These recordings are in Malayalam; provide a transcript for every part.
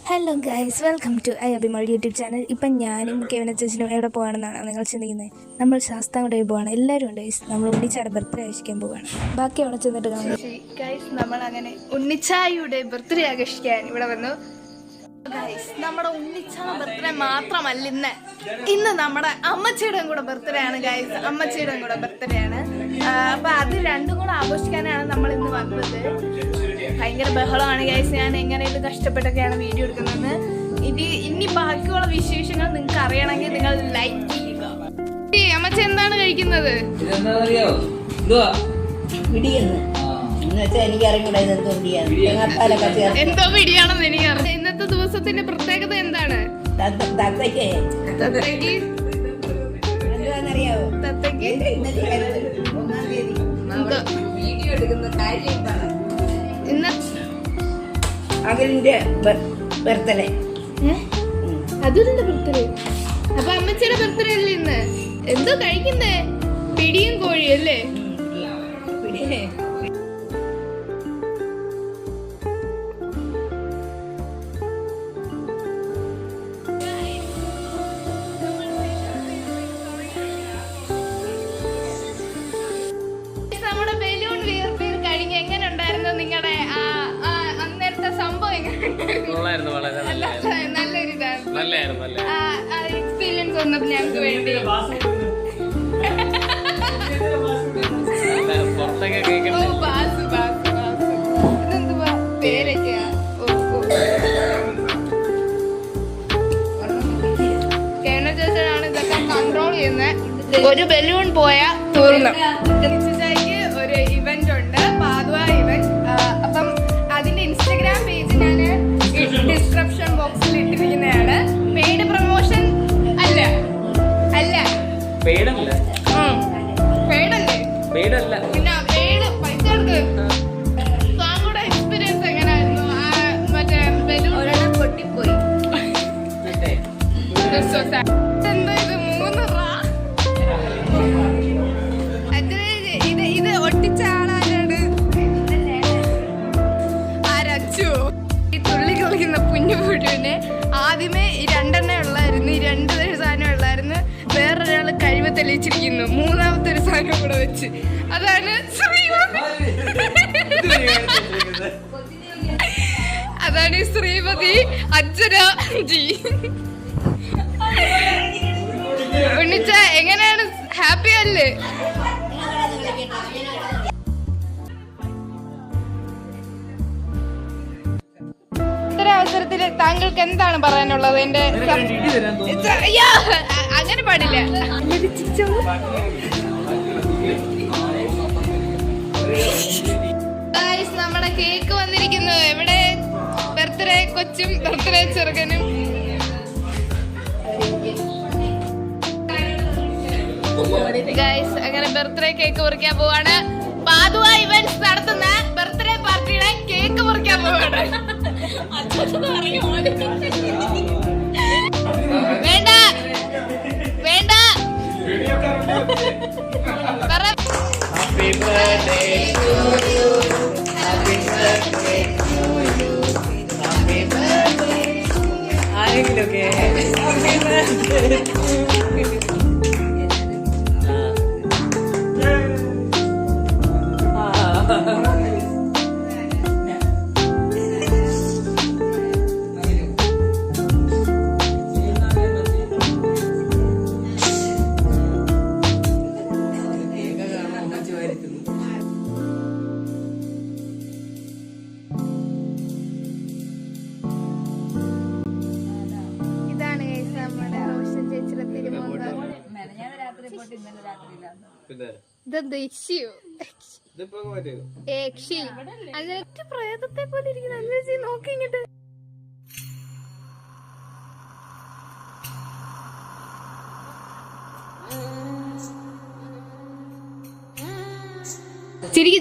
Hello guys, welcome to Abhimol YouTube channel. ഇപ്പം ഞാനും കെവിൻ ചേച്ചനും എവിടെ പോകണമെന്നാണ് നിങ്ങൾ ചിന്തിക്കുന്നത്. നമ്മൾ ശാസ്താംകോട്ട പോവാണ്. എല്ലാവരും ഉണ്ട് ഗൈസ്. നമ്മൾ ഉണ്ണിച്ചായുടെ ബർത്ത്ഡേ ആഘോഷിക്കാൻ പോവുകയാണ്. ബാക്കി അവിടെ ചെന്നിട്ട് കാണാം ഗൈസ്. നമ്മൾ അങ്ങനെ ഉണ്ണിച്ചായുടെ ബർത്ത്ഡേ ആഘോഷിക്കാൻ ഇവിടെ വന്നു ഗൈസ്. നമ്മുടെ ഉണ്ണിച്ചായ ബർത്ത്ഡേ മാത്രമല്ല ഇന്ന് നമ്മുടെ അമ്മച്ചിയുടെ കൂടെ ബർത്ത്ഡേ ആണ് ഗൈസ്. അമ്മച്ചിയുടെ കൂടെ ബർത്ത്ഡേ ആണ്. അപ്പൊ അത് രണ്ടും കൂടെ ആഘോഷിക്കാനാണ് നമ്മൾ ഇന്ന് വന്നത്. ഭയങ്കര ബഹളമാണ് ഗൈസ്. ഞാൻ എങ്ങനെയും കഷ്ടപ്പെട്ടൊക്കെയാണ് വീഡിയോ എടുക്കുന്നത്. ഇനി ബാക്കിയുള്ള വിശേഷങ്ങൾ നിങ്ങൾക്ക് അറിയണമെങ്കിൽ നിങ്ങൾ ലൈക്ക് ചെയ്യുക. അമ്മച്ചി എന്താണ് കഴിക്കുന്നത്? എന്തോ പിടിയാണെന്ന് എനിക്കറിയാം. ഇന്നത്തെ ദിവസത്തിന്റെ പ്രത്യേകത എന്താണ്? അതിന്റെ ബർത്ത്ഡേ. അതിന്റെ ബർത്ത്ഡേ. അപ്പൊ അമ്മച്ചിയുടെ ബർത്ത്ഡേ അല്ലേ ഇന്ന്? എന്തോ കഴിക്കുന്നേ? പിടിയും കോഴിയും അല്ലേ? നമ്മുടെ ബലൂൺ വീർപ്പീർ കഴിഞ്ഞ് എങ്ങനെ ഉണ്ടായിരുന്നു? നിങ്ങളുടെ അന്നേരത്തെ സംഭവം നല്ലൊരു എക്സ്പീരിയൻസ് വന്നപ്പോ ഞങ്ങൾക്ക് വേണ്ടി ഇതെന്തുവാ പേരൊക്കെയാ? കേണ ചേച്ചനാണ് ഇതൊക്കെ കൺട്രോൾ ചെയ്യുന്നത്. ഒരു ബലൂൺ പോയാ തീർന്നു. ഒരു ഇവന്റ് ഉണ്ട്, പാതുവ ഇവന്റ്. അപ്പം അതിന്റെ ഇൻസ്റ്റഗ്രാം പേജ് ഞാൻ ഡിസ്ക്രിപ്ഷൻ ബോക്സിൽ ഇട്ടിരിക്കുന്നതാണ്. പെയ്ഡ് പ്രൊമോഷൻ അല്ല പെയ്ഡല്ലേ? പിന്നെ പെയ്ഡ് പൈസ എടുക്ക്. താങ്കളുടെ എക്സ്പീരിയൻസ് എങ്ങനെയായിരുന്നു? മറ്റേ ബലൂൺ പൊട്ടിപ്പോയി. എന്താ ഇത്? 3 ഇത് ഒട്ടിച്ച ആളാരാണ്? ആരച്ചു? ഈ തുള്ളി കളിക്കുന്ന കുഞ്ഞു പുഴുവിനെ ആദ്യമേ ഈ 2 ഉള്ളായിരുന്നു. ഈ 2 സാധനം ഉള്ളായിരുന്നു. വേറൊരാള് കഴിവ് തെളിയിച്ചിരിക്കുന്നു. 3ാമത്തെ ഒരു സാധനം കൂടെ വെച്ച്. അതാണ് അതാണ് ശ്രീമതി അജ്ജന ജി. ഉണ്ണിച്ച എങ്ങനെയാണ്? ഹാപ്പി അല്ലേ? അവസരത്തിൽ താങ്കൾക്ക് എന്താണ് പറയാനുള്ളത്? എന്റെ അങ്ങനെ പാടില്ല. നമ്മുടെ കേക്ക് വന്നിരിക്കുന്നു. എവിടെ? ബർത്ത്ഡേ കൊച്ചും ബർത്ത്ഡേ ചെറുക്കനും. ഗൈസ് അങ്ങനെ ബർത്ത്ഡേ കേക്ക് മുറിക്കാൻ പോവാണ്. പാതുവ ഇവന്റ്സ് നടത്തുന്ന ബർത്ത്ഡേ പാർട്ടിയുടെ കേക്ക് മുറിക്കാൻ പോവാണ്. വേണ്ട വേണ്ട. ആരെങ്കിലൊക്കെ പ്രേതത്തെ പോലെ ഇരിക്കുന്ന നോക്കി ഇങ്ങോട്ട്. ചിരിക്ക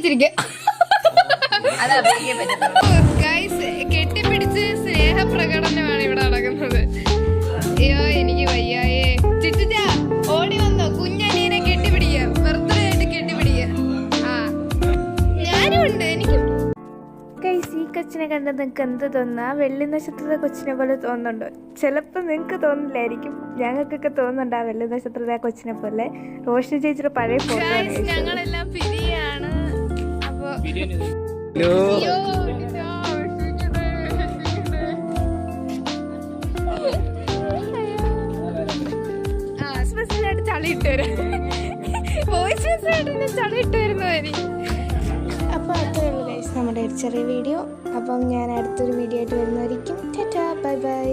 കെട്ടിപ്പിടിച്ച് സ്നേഹപ്രകടനമാണ് ഇവിടെ നടക്കുന്നത്. അയ്യോ എനിക്ക് വയ്യായേ. ചിറ്റുച ഓടി വന്നോ? കുഞ്ഞനീനെ കെട്ടിപ്പിടിക്കുക. ബർത്ത്ഡേ ആയിട്ട് കെട്ടിപ്പിടിക്കുക. ഞാനും ഉണ്ട്. എനിക്കും ഈ കൊച്ചിനെ കണ്ട് കാണുമ്പോൾ നിങ്ങൾക്ക് എന്ത് തോന്നുന്നു? ആ വെള്ളി നക്ഷത്രത്തെ കൊച്ചിനെ പോലെ തോന്നുന്നുണ്ടോ? ചിലപ്പോൾ നിങ്ങൾക്ക് തോന്നില്ലായിരിക്കും, ഞങ്ങൾക്കൊക്കെ തോന്നുന്നുണ്ട് ആ വെള്ളി നക്ഷത്രത്തെ കൊച്ചിനെ പോലെ. റോഷിനി ചേച്ചിയുടെ പഴയ ഫോട്ടോ ഞങ്ങളെല്ലാം പിരിയാണ്. അപ്പൊ ചളിയിട്ട് വരും, വോയിസ് മെസ്സേജ് ചളിയിട്ട് വരുന്നതായിരിക്കും. അപ്പോൾ അത്രയേ ഉള്ളൂ ഗൈസ് നമ്മുടെ ഒരു ചെറിയ വീഡിയോ. അപ്പം ഞാൻ അടുത്തൊരു വീഡിയോ ആയിട്ട് വരുന്നതായിരിക്കും. Tata, bye bye.